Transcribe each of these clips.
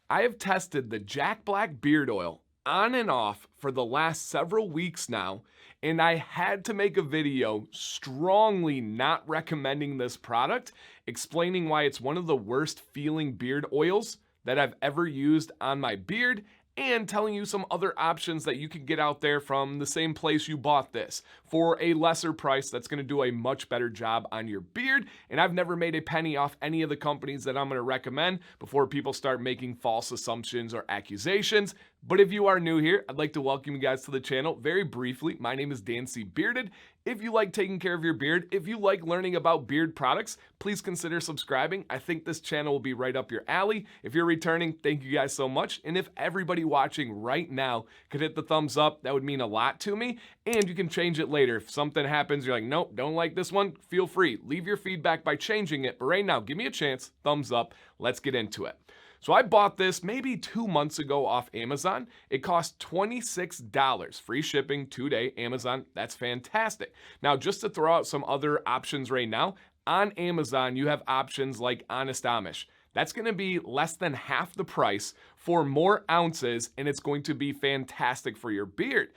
I have tested the Jack Black beard oil on and off for the last several weeks now, and I had to make a video strongly not recommending this product, explaining why it's one of the worst feeling beard oils that I've ever used on my beard, and telling you some other options that you can get out there from the same place you bought this for a lesser price that's going to do a much better job on your beard. And I've never made a penny off any of the companies that I'm going to recommend before people start making false assumptions or accusations. But if you are new here, I'd like to welcome you guys to the channel. Very briefly, my name is Dan C. Bearded. If you like taking care of your beard, if you like learning about beard products, please consider subscribing. I think this channel will be right up your alley. If you're returning, thank you guys so much. And if everybody watching right now could hit the thumbs up, that would mean a lot to me. And you can change it later. If something happens, you're like, nope, don't like this one, feel free. Leave your feedback by changing it. But right now, give me a chance, thumbs up, let's get into it. So I bought this maybe 2 months ago off Amazon. It cost $26, free shipping, 2-day, Amazon. That's fantastic. Now, just to throw out some other options right now, on Amazon, you have options like Honest Amish. That's going to be less than half the price for more ounces, and it's going to be fantastic for your beard.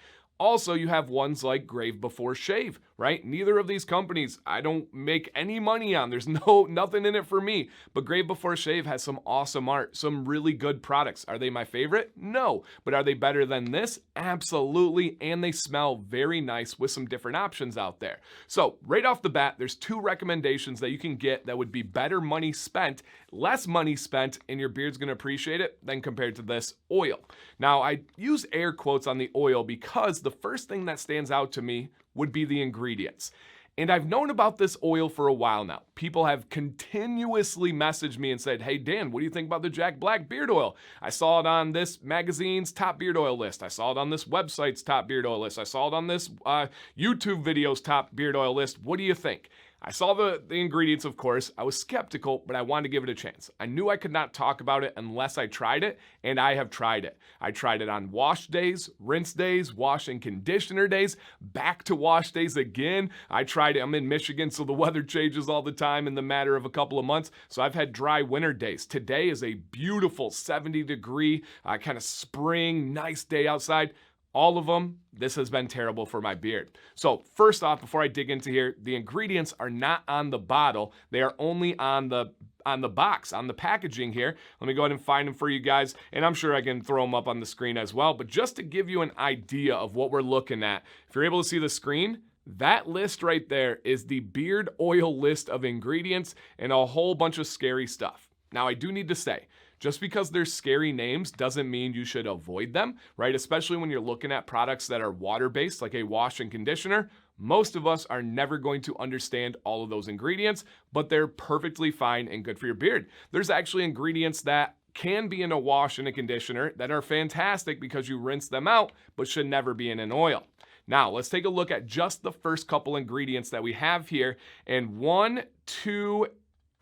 Also, you have ones like Grave Before Shave, right? Neither of these companies I don't make any money on. There's nothing in it for me. But Grave Before Shave has some awesome art, some really good products. Are they my favorite? No. But are they better than this? Absolutely. And they smell very nice with some different options out there. So right off the bat, there's 2 recommendations that you can get that would be better money spent, less money spent, and your beard's going to appreciate it than compared to this oil. Now, I use air quotes on the oil because the first thing that stands out to me would be the ingredients. And I've known about this oil for a while now. People have continuously messaged me and said, hey, Dan, what do you think about the Jack Black beard oil? I saw it on this magazine's top beard oil list. I saw it on this website's top beard oil list. I saw it on this YouTube video's top beard oil list. What do you think? I saw the ingredients, of course. I was skeptical, but I wanted to give it a chance. I knew I could not talk about it unless I tried it, and I have tried it. I tried it on wash days, rinse days, wash and conditioner days, back to wash days again. I tried it. I'm in Michigan, so the weather changes all the time in the matter of a couple of months, so I've had dry winter days. Today is a beautiful 70-degree kind of spring, nice day outside. All of them, this has been terrible for my beard. So first off, before I dig into here, the ingredients are not on the bottle. They are only on the box, on the packaging here. Let me go ahead and find them for you guys, and I'm sure I can throw them up on the screen as well. But just to give you an idea of what we're looking at, if you're able to see the screen, that list right there is the beard oil list of ingredients and a whole bunch of scary stuff. Now, I do need to say, just because they're scary names doesn't mean you should avoid them, right? Especially when you're looking at products that are water-based, like a wash and conditioner. Most of us are never going to understand all of those ingredients, but they're perfectly fine and good for your beard. There's actually ingredients that can be in a wash and a conditioner that are fantastic because you rinse them out, but should never be in an oil. Now, let's take a look at just the first couple ingredients that we have here. And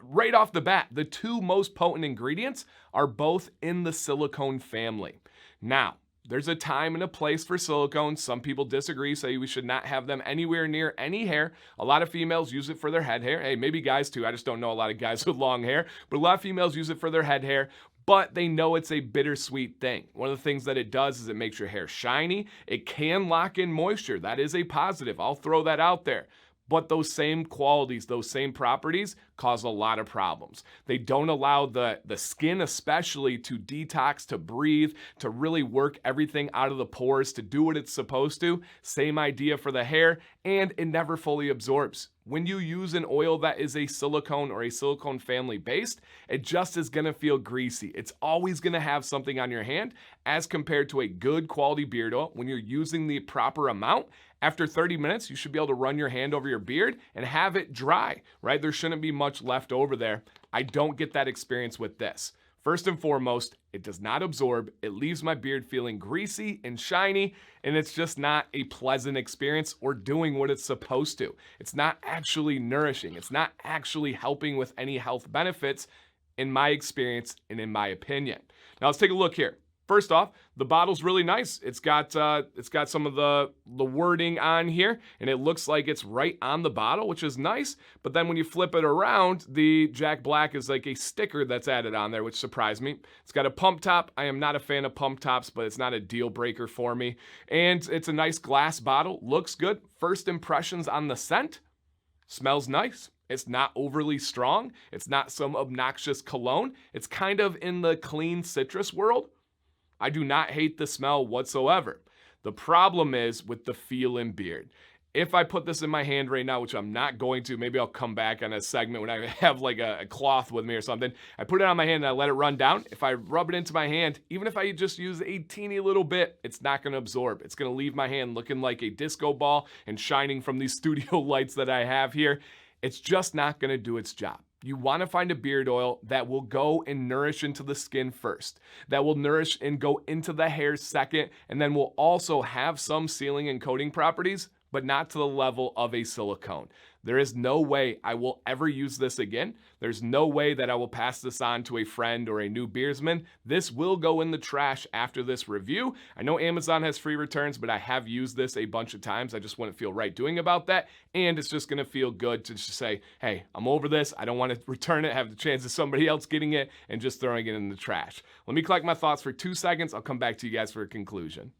right off the bat, the 2 most potent ingredients are both in the silicone family. Now, there's a time and a place for silicone. Some people disagree, say we should not have them anywhere near any hair. A lot of females use it for their head hair. Hey, maybe guys too. I just don't know a lot of guys with long hair, but a lot of females use it for their head hair. But they know it's a bittersweet thing. One of the things that it does is it makes your hair shiny. It can lock in moisture. That is a positive. I'll throw that out there. But those same qualities, those same properties cause a lot of problems. They don't allow the skin especially to detox, to breathe, to really work everything out of the pores, to do what it's supposed to. Same idea for the hair, and it never fully absorbs. When you use an oil that is a silicone or a silicone family based, it just is gonna feel greasy. It's always gonna have something on your hand as compared to a good quality beard oil. When you're using the proper amount, after 30 minutes, you should be able to run your hand over your beard and have it dry, right? There shouldn't be much left over there. I don't get that experience with this. First and foremost, it does not absorb. It leaves my beard feeling greasy and shiny, and it's just not a pleasant experience or doing what it's supposed to. It's not actually nourishing. It's not actually helping with any health benefits in my experience and in my opinion. Now let's take a look here. First off, the bottle's really nice. It's got some of the wording on here, and it looks like it's right on the bottle, which is nice. But then when you flip it around, the Jack Black is like a sticker that's added on there, which surprised me. It's got a pump top. I am not a fan of pump tops, but it's not a deal breaker for me. And it's a nice glass bottle. Looks good. First impressions on the scent. Smells nice. It's not overly strong. It's not some obnoxious cologne. It's kind of in the clean citrus world. I do not hate the smell whatsoever. The problem is with the feel and beard. If I put this in my hand right now, which I'm not going to, maybe I'll come back on a segment when I have like a cloth with me or something. I put it on my hand and I let it run down. If I rub it into my hand, even if I just use a teeny little bit, it's not going to absorb. It's going to leave my hand looking like a disco ball and shining from these studio lights that I have here. It's just not going to do its job. You want to find a beard oil that will go and nourish into the skin first, that will nourish and go into the hair second, and then will also have some sealing and coating properties, but not to the level of a silicone. There is no way I will ever use this again. There's no way that I will pass this on to a friend or a new beardsman. This will go in the trash after this review. I know Amazon has free returns, but I have used this a bunch of times. I just wouldn't feel right doing about that. And it's just going to feel good to just say, hey, I'm over this. I don't want to return it, have the chance of somebody else getting it and just throwing it in the trash. Let me collect my thoughts for 2 seconds. I'll come back to you guys for a conclusion.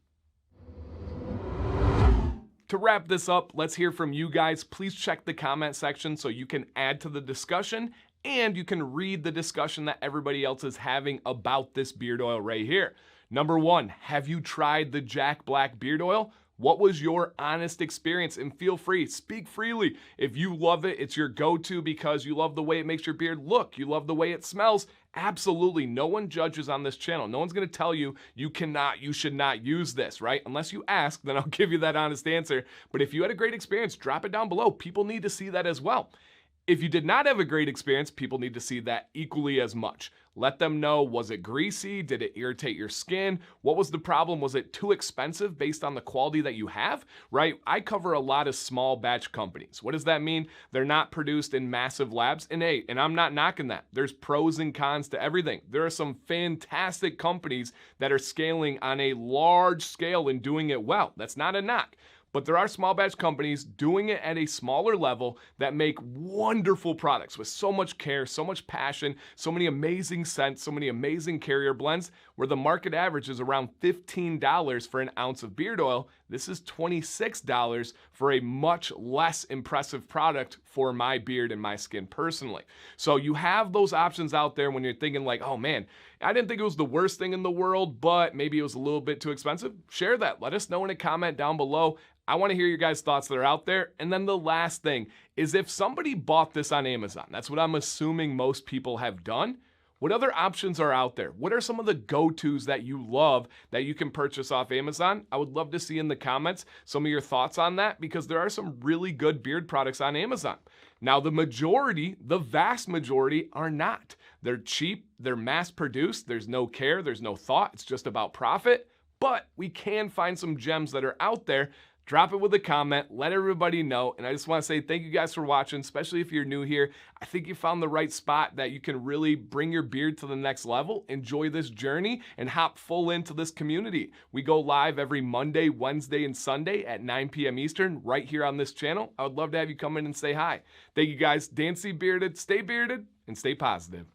To wrap this up, let's hear from you guys. Please check the comment section so you can add to the discussion and you can read the discussion that everybody else is having about this beard oil right here. Number 1, have you tried the Jack Black beard oil? What was your honest experience? And feel free, speak freely. If you love it, it's your go-to because you love the way it makes your beard look, you love the way it smells, absolutely. No one judges on this channel. No one's going to tell you you should not use this, right? Unless you ask, then I'll give you that honest answer. But if you had a great experience, drop it down below. People need to see that as well. If you did not have a great experience, people need to see that equally as much. Let them know, was it greasy? Did it irritate your skin? What was the problem? Was it too expensive based on the quality that you have, right? I cover a lot of small batch companies. What does that mean? They're not produced in massive labs. And I'm not knocking that. There's pros and cons to everything. There are some fantastic companies that are scaling on a large scale and doing it well. That's not a knock. But there are small batch companies doing it at a smaller level that make wonderful products with so much care, so much passion, so many amazing scents, so many amazing carrier blends, where the market average is around $15 for an ounce of beard oil. This is $26 for a much less impressive product for my beard and my skin personally. So you have those options out there when you're thinking like, oh man, I didn't think it was the worst thing in the world, but maybe it was a little bit too expensive. Share that. Let us know in a comment down below. I want to hear your guys' thoughts that are out there. And then the last thing is if somebody bought this on Amazon, that's what I'm assuming most people have done. What other options are out there? What are some of the go-tos that you love that you can purchase off Amazon? I would love to see in the comments some of your thoughts on that because there are some really good beard products on Amazon. Now, the vast majority are not. They're cheap, they're mass-produced, there's no care, there's no thought, it's just about profit. But we can find some gems that are out there. Drop it with a comment, let everybody know. And I just want to say thank you guys for watching, especially if you're new here. I think you found the right spot that you can really bring your beard to the next level, enjoy this journey, and hop full into this community. We go live every Monday, Wednesday, and Sunday at 9 p.m. Eastern right here on this channel. I would love to have you come in and say hi. Thank you guys. Dan C. Bearded, stay bearded, and stay positive.